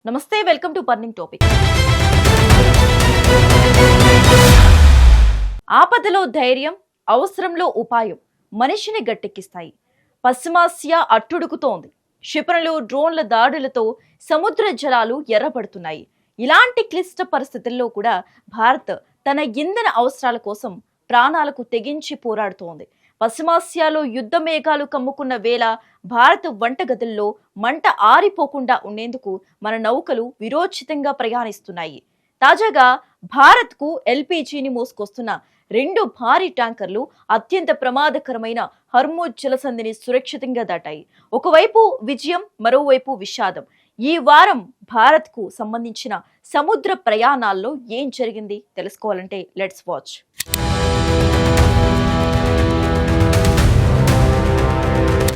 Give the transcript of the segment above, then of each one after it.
నమస్తే, welcome to burning topic. ఆపదలో ధైర్యం, అవసరంలో ఉపాయం మనిషిని గట్టెక్కిస్తాయి. పశ్చిమాసియా అట్టుడుకుతోంది. క్షిపణులు, డ్రోన్ల దాడులతో సముద్ర జలాలు ఎర్రబడుతున్నాయి. ఇలాంటి క్లిష్ట పరిస్థితుల్లో కూడా భారత్ తన ఇంధన అవసరాల కోసం ప్రాణాలకు తెగించి పోరాడుతోంది. పశ్చిమాసియాలో యుద్ధ మేఘాలు కమ్ముకున్న వేళ భారత వంటగదుల్లో మంట ఆరిపోకుండా ఉండేందుకు మన నౌకలు విరోచితంగా ప్రయాణిస్తున్నాయి. తాజాగా భారత్కు ఎల్పీజీని మోసుకొస్తున్న 2 భారీ ట్యాంకర్లు అత్యంత ప్రమాదకరమైన హర్మూజ్ జలసంధిని సురక్షితంగా దాటాయి. ఒకవైపు విజయం, మరోవైపు విషాదం. ఈ వారం భారత్కు సంబంధించిన సముద్ర ప్రయాణాల్లో ఏం జరిగింది తెలుసుకోవాలంటే లెట్స్ వాచ్.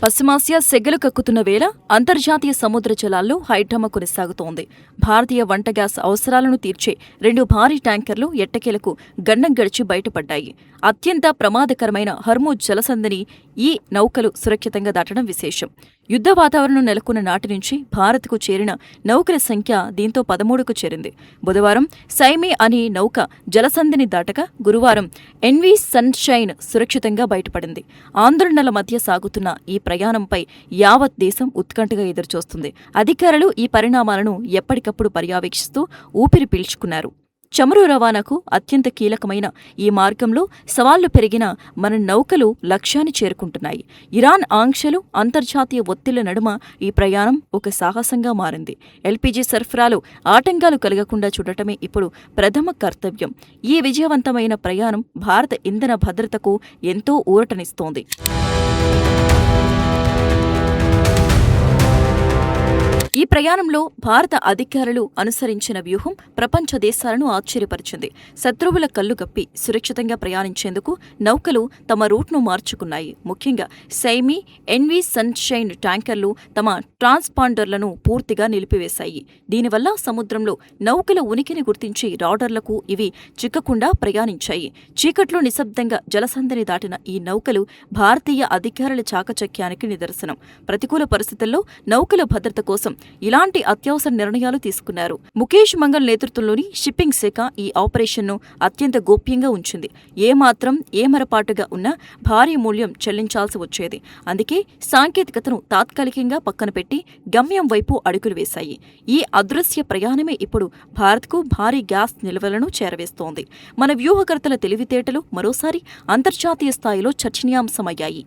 పశ్చిమాసియా సెగలు కక్కుతున్న వేళ అంతర్జాతీయ సముద్ర జలాల్లో హైడ్రామా కొనసాగుతోంది. భారతీయ వంట గ్యాస్ అవసరాలను తీర్చే 2 భారీ ట్యాంకర్లు ఎట్టకేలకు గండం గడిచి బయటపడ్డాయి. అత్యంత ప్రమాదకరమైన హర్మూజ్ జలసంధిని ఈ నౌకలు సురక్షితంగా దాటడం విశేషం. యుద్ధ వాతావరణం నెలకొన్న నాటి నుంచి భారత్కు చేరిన నౌకల సంఖ్య దీంతో 13కు చేరింది. బుధవారం సైమి అనే నౌక జలసంధిని దాటగా గురువారం ఎన్వీ సన్షైన్ సురక్షితంగా బయటపడింది. ఆందోళనల మధ్య సాగుతున్న ఈ ప్రయాణంపై యావత్ దేశం ఉత్కంఠగా ఎదురుచూస్తుంది. అధికారులు ఈ పరిణామాలను ఎప్పటికప్పుడు పర్యవేక్షిస్తూ ఊపిరి పీల్చుకున్నారు. చమురు రవాణాకు అత్యంత కీలకమైన ఈ మార్గంలో సవాళ్లు పెరిగిన మన నౌకలు లక్ష్యాన్ని చేరుకుంటున్నాయి. ఇరాన్ ఆంక్షలు, అంతర్జాతీయ ఒత్తిళ్ల నడుమ ఈ ప్రయాణం ఒక సాహసంగా మారింది. ఎల్పీజీ సరఫరాలు ఆటంకాలు కలగకుండా చూడటమే ఇప్పుడు ప్రథమ కర్తవ్యం. ఈ విజయవంతమైన ప్రయాణం భారత ఇంధన భద్రతకు ఎంతో ఊరటనిస్తోంది. ఈ ప్రయాణంలో భారత అధికారులు అనుసరించిన వ్యూహం ప్రపంచ దేశాలను ఆశ్చర్యపరిచింది. శత్రువుల కళ్లు గప్పి సురక్షితంగా ప్రయాణించేందుకు నౌకలు తమ రూట్ను మార్చుకున్నాయి. ముఖ్యంగా సైమి, ఎన్వీ సన్షైన్ ట్యాంకర్లు తమ ట్రాన్స్పాండర్లను పూర్తిగా నిలిపివేశాయి. దీనివల్ల సముద్రంలో నౌకల ఉనికిని గుర్తించి రాడర్లకు ఇవి చిక్కకుండా ప్రయాణించాయి. చీకట్లో నిశ్శబ్దంగా జలసంధిని దాటిన ఈ నౌకలు భారతీయ అధికారుల చాకచక్యానికి నిదర్శనం. ప్రతికూల పరిస్థితుల్లో నౌకల భద్రత కోసం ఇలాంటి అత్యవసర నిర్ణయాలు తీసుకున్నారు. ముఖేష్ మంగల్ నేతృత్వంలోని షిప్పింగ్ శాఖ ఈ ఆపరేషన్ను అత్యంత గోప్యంగా ఉంచింది. ఏమాత్రం ఏమరపాటుగా ఉన్నా భారీ మూల్యం చెల్లించాల్సి వచ్చేది. అందుకే సాంకేతికతను తాత్కాలికంగా పక్కన పెట్టి గమ్యం వైపు అడుగులు వేశాయి. ఈ అదృశ్య ప్రయాణమే ఇప్పుడు భారత్కు భారీ గ్యాస్ నిల్వలను చేరవేస్తోంది. మన వ్యూహకర్తల తెలివితేటలు మరోసారి అంతర్జాతీయ స్థాయిలో చర్చనీయాంశమయ్యాయి.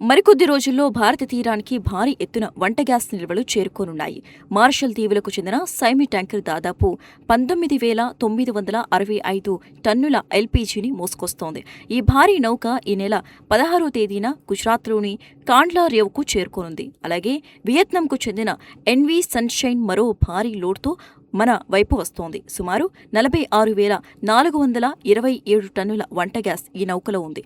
మరికొద్ది రోజుల్లో భారత తీరానికి భారీ ఎత్తున వంట గ్యాస్ నిల్వలు చేరుకోనున్నాయి. మార్షల్ దీవులకు చెందిన సైమి ట్యాంకర్ దాదాపు 19,965 టన్నుల ఎల్పీజీని మోసుకొస్తోంది. ఈ భారీ నౌక ఈ నెల 16వ తేదీన గుజరాత్లోని కాండ్లా రేవుకు చేరుకోనుంది. అలాగే వియత్నాంకు చెందిన ఎన్వీ సన్షైన్ మరో భారీ లోడ్తో మన వైపు వస్తోంది. సుమారు 46,427 టన్నుల వంట గ్యాస్ ఈ నౌకలో ఉంది.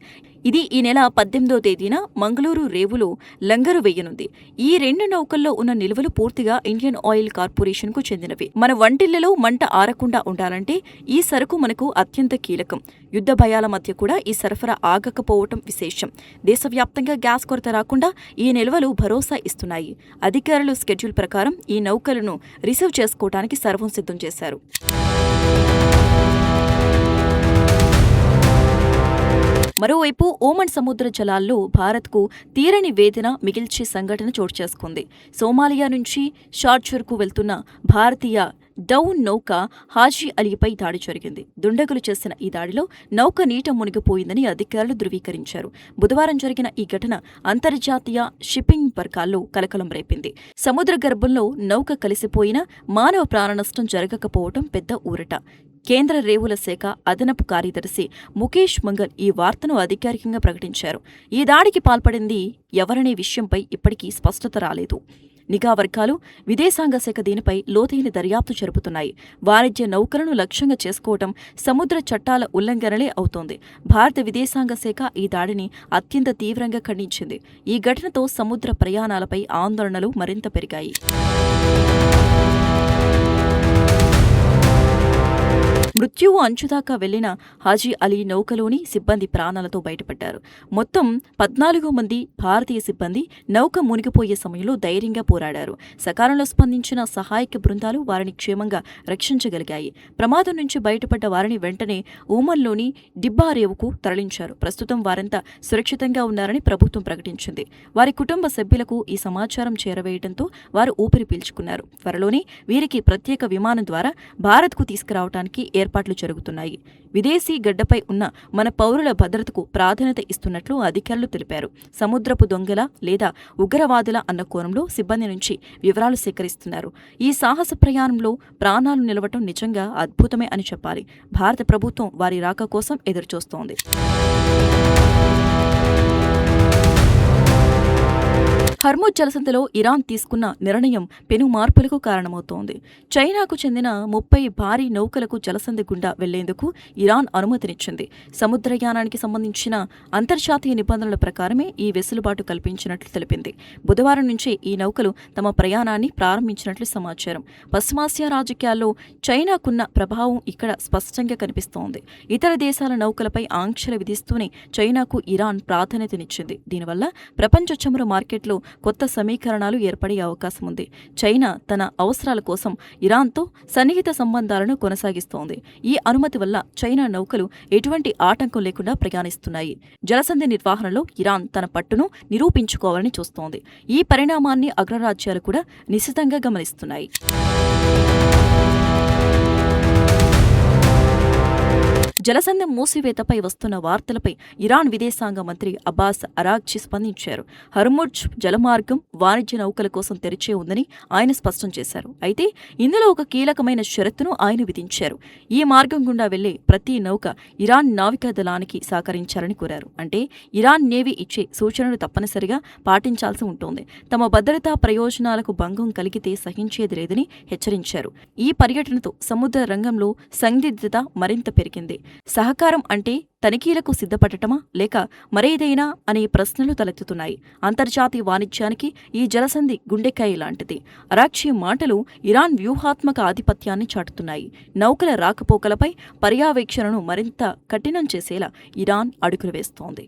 ఇది ఈ నెల 18వ తేదీన మంగళూరు రేవులో లంగరు వేయనుంది. ఈ 2 నౌకల్లో ఉన్న నిల్వలు పూర్తిగా ఇండియన్ ఆయిల్ కార్పొరేషన్కు చెందినవి. మన వంటిళ్లలో మంట ఆరకుండా ఉండాలంటే ఈ సరుకు మనకు అత్యంత కీలకం. యుద్ధ భయాల మధ్య కూడా ఈ సరఫరా ఆగకపోవటం విశేషం. దేశవ్యాప్తంగా గ్యాస్ కొరత రాకుండా ఈ నిల్వలు భరోసా ఇస్తున్నాయి. అధికారులు స్కెడ్యూల్ ప్రకారం ఈ నౌకలను రిసీవ్ చేసుకోవడానికి సర్వం సిద్ధం చేశారు. మరోవైపు ఓమన్ సముద్ర జలాల్లో భారత్కు తీరని వేదన మిగిల్చే సంఘటన చోటు చేసుకుంది. సోమాలియా నుంచి షార్జర్కు వెళ్తున్న భారతీయ డౌన్ నౌక హాజీ అలీపై దాడి జరిగింది. దుండగులు చేసిన ఈ దాడిలో నౌక నీట మునిగిపోయిందని అధికారులు ధృవీకరించారు. బుధవారం జరిగిన ఈ ఘటన అంతర్జాతీయ షిప్పింగ్ వర్గాల్లో కలకలం రేపింది. సముద్ర గర్భంలో నౌక కలిసిపోయినా మానవ ప్రాణనష్టం జరగకపోవటం పెద్ద ఊరట. కేంద్ర రేవుల శాఖ అదనపు కార్యదర్శి ముఖేష్ మంగల్ ఈ వార్తను అధికారికంగా ప్రకటించారు. ఈ దాడికి పాల్పడింది ఎవరనే విషయంపై ఇప్పటికీ స్పష్టత రాలేదు. నిఘా వర్గాలు, విదేశాంగ శాఖ దీనిపై లోతైన దర్యాప్తు జరుపుతున్నాయి. వాణిజ్య నౌకలను లక్ష్యంగా చేసుకోవటం సముద్ర చట్టాల ఉల్లంఘనలే అవుతోంది. భారత విదేశాంగ శాఖ ఈ దాడిని అత్యంత తీవ్రంగా ఖండించింది. ఈ ఘటనతో సముద్ర ప్రయాణాలపై ఆందోళనలు మరింత పెరిగాయి. మృత్యువు అంచుదాకా వెళ్లిన హాజీ అలీ నౌకలోని సిబ్బంది ప్రాణాలతో బయటపడ్డారు. మొత్తం 14 మంది భారతీయ సిబ్బంది నౌక మునిగిపోయే సమయంలో ధైర్యంగా పోరాడారు. సకాలంలో స్పందించిన సహాయక బృందాలు వారిని క్షేమంగా రక్షించగలిగాయి. ప్రమాదం నుంచి బయటపడ్డ వారిని వెంటనే ఓమన్లోని డిబ్బారేవుకు తరలించారు. ప్రస్తుతం వారంతా సురక్షితంగా ఉన్నారని ప్రభుత్వం ప్రకటించింది. వారి కుటుంబ సభ్యులకు ఈ సమాచారం చేరవేయడంతో వారు ఊపిరి పీల్చుకున్నారు. త్వరలోనే వీరికి ప్రత్యేక విమానం ద్వారా భారత్కు తీసుకురావడానికి ఏర్పాట్లు జరుగుతున్నాయి. విదేశీ గడ్డపై ఉన్న మన పౌరుల భద్రతకు ప్రాధాన్యత ఇస్తున్నట్లు అధికారులు తెలిపారు. సముద్రపు దొంగల లేదా ఉగ్రవాదుల అన్న కోణంలో సిబ్బంది నుంచి వివరాలు సేకరిస్తున్నారు. ఈ సాహస ప్రయాణంలో ప్రాణాలు నిలవటం నిజంగా అద్భుతమే అని చెప్పాలి. భారత ప్రభుత్వం వారి రాక కోసం ఎదురుచూస్తోంది. హర్ముజ్ జలసంధిలో ఇరాన్ తీసుకున్న నిర్ణయం పెను మార్పులకు కారణమవుతోంది. చైనాకు చెందిన 30 భారీ నౌకలకు జలసంధి గుండా వెళ్లేందుకు ఇరాన్ అనుమతినిచ్చింది. సముద్రయానానికి సంబంధించిన అంతర్జాతీయ నిబంధనల ప్రకారమే ఈ వెసులుబాటు కల్పించినట్లు తెలిపింది. బుధవారం నుంచే ఈ నౌకలు తమ ప్రయాణాన్ని ప్రారంభించినట్లు సమాచారం. పశ్చిమాసియా రాజకీయాల్లో చైనాకున్న ప్రభావం ఇక్కడ స్పష్టంగా కనిపిస్తోంది. ఇతర దేశాల నౌకలపై ఆంక్షలు విధిస్తూనే చైనాకు ఇరాన్ ప్రాధాన్యతనిచ్చింది. దీనివల్ల ప్రపంచ చమురు మార్కెట్లో కొత్త సమీకరణాలు ఏర్పడే అవకాశం ఉంది. చైనా తన అవసరాల కోసం ఇరాన్తో సన్నిహిత సంబంధాలను కొనసాగిస్తోంది. ఈ అనుమతి వల్ల చైనా నౌకలు ఎటువంటి ఆటంకం లేకుండా ప్రయాణిస్తున్నాయి. జలసంధి నిర్వహణలో ఇరాన్ తన పట్టును నిరూపించుకోవాలని చూస్తోంది. ఈ పరిణామాన్ని అగ్రరాజ్యాలు కూడా నిశితంగా గమనిస్తున్నాయి. జలసంధి మూసివేతపై వస్తున్న వార్తలపై ఇరాన్ విదేశాంగ మంత్రి అబ్బాస్ అరాగ్చి స్పందించారు. హర్ముజ్ జలమార్గం వాణిజ్య నౌకల కోసం తెరిచే ఉందని ఆయన స్పష్టం చేశారు. అయితే ఇందులో ఒక కీలకమైన షరతును ఆయన విధించారు. ఈ మార్గం గుండా వెళ్లే ప్రతి నౌక ఇరాన్ నావికా దళానికి సహకరించాలని కోరారు. అంటే ఇరాన్ నేవీ ఇచ్చే సూచనలు తప్పనిసరిగా పాటించాల్సి ఉంటుంది. తమ భద్రతా ప్రయోజనాలకు భంగం కలిగితే సహించేది లేదని హెచ్చరించారు. ఈ పర్యటనతో సముద్ర రంగంలో సందిగ్ధత మరింత పెరిగింది. సహకారం అంటే తనిఖీలకు సిద్ధపడటమా లేక మరేదైనా అనే ప్రశ్నలు తలెత్తుతున్నాయి. అంతర్జాతీయ వాణిజ్యానికి ఈ జలసంధి గుండెకాయ లాంటిది. అరాగ్చి మాటలు ఇరాన్ వ్యూహాత్మక ఆధిపత్యాన్ని చాటుతున్నాయి. నౌకల రాకపోకలపై పర్యవేక్షణను మరింత కఠినం చేసేలా ఇరాన్ అడుగులు వేస్తోంది.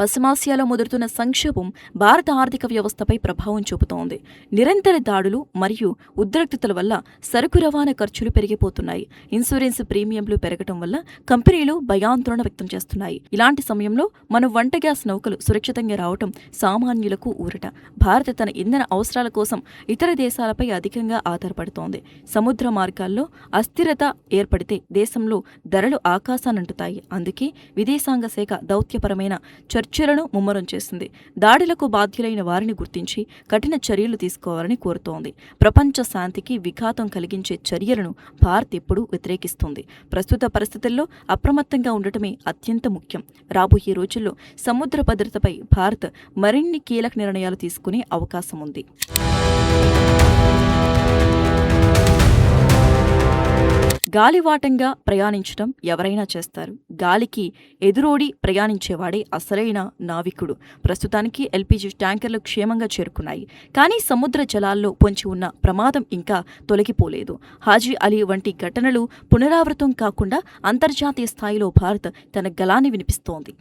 పశ్చిమాసియాలో ముదురుతున్న సంక్షోభం భారత ఆర్థిక వ్యవస్థపై ప్రభావం చూపుతోంది. నిరంతర దాడులు మరియు ఉద్రిక్తతల వల్ల సరుకు రవాణా ఖర్చులు పెరిగిపోతున్నాయి. ఇన్సూరెన్స్ ప్రీమియంలు పెరగటం వల్ల కంపెనీలు భయాందోళన వ్యక్తం చేస్తున్నాయి. ఇలాంటి సమయంలో మన వంట గ్యాస్ నౌకలు సురక్షితంగా రావటం సామాన్యులకు ఊరట. భారత్ తన ఇంధన అవసరాల కోసం ఇతర దేశాలపై అధికంగా ఆధారపడుతోంది. సముద్ర మార్గాల్లో అస్థిరత ఏర్పడితే దేశంలో ధరలు ఆకాశానంటుతాయి. అందుకే విదేశాంగ శాఖ దౌత్యపరమైన చర్చలను ముమ్మరం చేసింది. దాడులకు బాధ్యులైన వారిని గుర్తించి కఠిన చర్యలు తీసుకోవాలని కోరుతోంది. ప్రపంచ శాంతికి విఘాతం కలిగించే చర్యలను భారత్ ఎప్పుడూ వ్యతిరేకిస్తుంది. ప్రస్తుత పరిస్థితుల్లో అప్రమత్తంగా ఉండటమే అత్యంత ముఖ్యం. రాబోయే రోజుల్లో సముద్ర భద్రతపై భారత్ మరిన్ని కీలక నిర్ణయాలు తీసుకునే అవకాశం ఉంది. గాలివాటంగా ప్రయాణించడం ఎవరైనా చేస్తారు. గాలికి ఎదురోడి ప్రయాణించేవాడే అసలైన నావికుడు. ప్రస్తుతానికి ఎల్పీజీ ట్యాంకర్లు క్షేమంగా చేరుకున్నాయి. కానీ సముద్ర జలాల్లో పొంచి ఉన్న ప్రమాదం ఇంకా తొలగిపోలేదు. హాజీ అలీ వంటి ఘటనలు పునరావృతం కాకుండా అంతర్జాతీయ స్థాయిలో భారత్ తన గళాన్ని వినిపిస్తోంది.